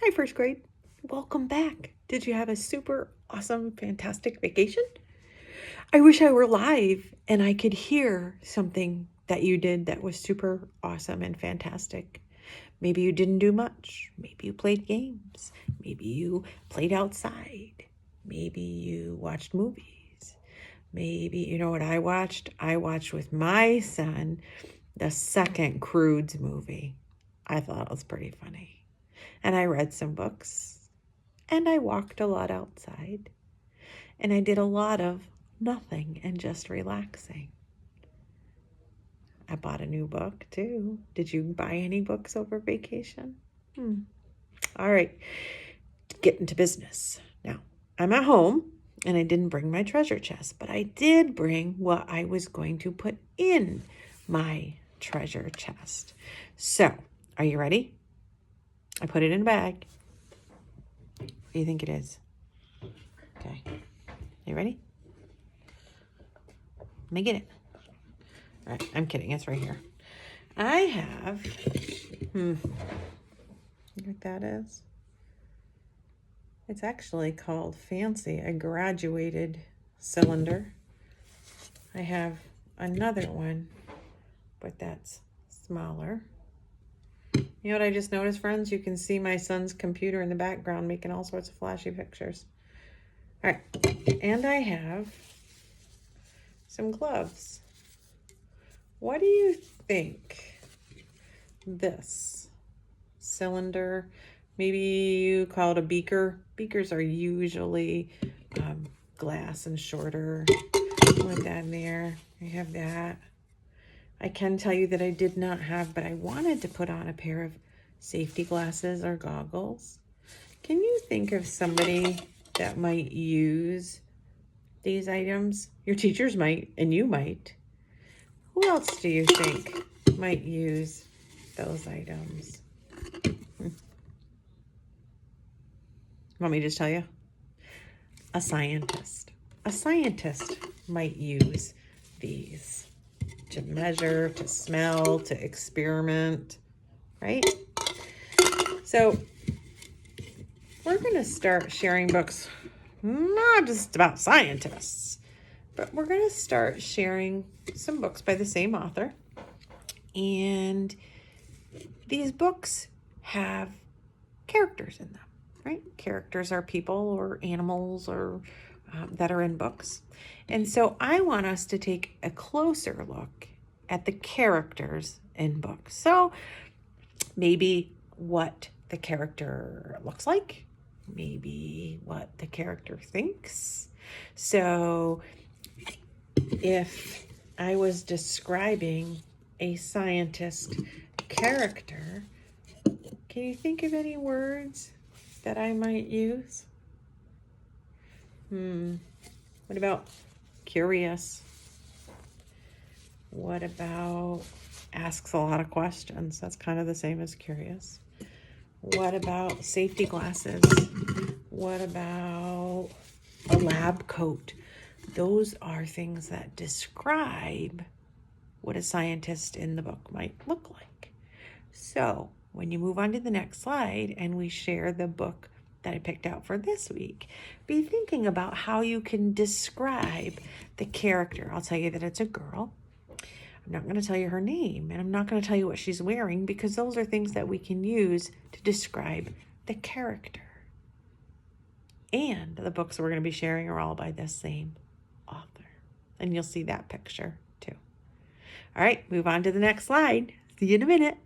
Hi, first grade. Welcome back. Did you have a super awesome, fantastic vacation? I wish I were live and I could hear something that you did that was super awesome and fantastic. Maybe you didn't do much. Maybe you played games. Maybe you played outside. Maybe you watched movies. Maybe, you know what I watched? I watched with my son the second Croods movie. I thought it was pretty funny. And I read some books, and I walked a lot outside, and I did a lot of nothing and just relaxing. I bought a new book too. Did you buy any books over vacation? All right, get into business. Now, I'm at home, and I didn't bring my treasure chest, but I did bring what I was going to put in my treasure chest. So, are you ready? I put it in a bag. What do you think it is? Okay. You ready? Let me get it. All right, I'm kidding. It's right here. I have, you know what that is? It's actually called fancy, a graduated cylinder. I have another one, but that's smaller. You know what I just noticed, friends? You can see my son's computer in the background making all sorts of flashy pictures. All right, and I have some gloves. What do you think this cylinder, maybe you call it a beaker. Beakers are usually glass and shorter. Put that in there. I have that. I can tell you that I did not have, but I wanted to put on a pair of safety glasses or goggles. Can you think of somebody that might use these items? Your teachers might, and you might. Who else do you think might use those items? Want me to just tell you? A scientist. A scientist might use these to measure, to smell, to experiment, right? So we're going to start sharing books, not just about scientists, but we're going to start sharing some books by the same author. And these books have characters in them, right? Characters are people or animals or that are in books. And so I want us to take a closer look at the characters in books. So maybe what the character looks like, maybe what the character thinks. So if I was describing a scientist character, can you think of any words that I might use? What about curious? What about asks a lot of questions? That's kind of the same as curious. What about safety glasses? What about a lab coat? Those are things that describe what a scientist in the book might look like. So when you move on to the next slide and we share the book that I picked out for this week, be thinking about how you can describe the character. I'll tell you that it's a girl. I'm not going to tell you her name, and I'm not going to tell you what she's wearing, because those are things that we can use to describe the character. And the books we're going to be sharing are all by the same author. And you'll see that picture too. All right, move on to the next slide. See you in a minute.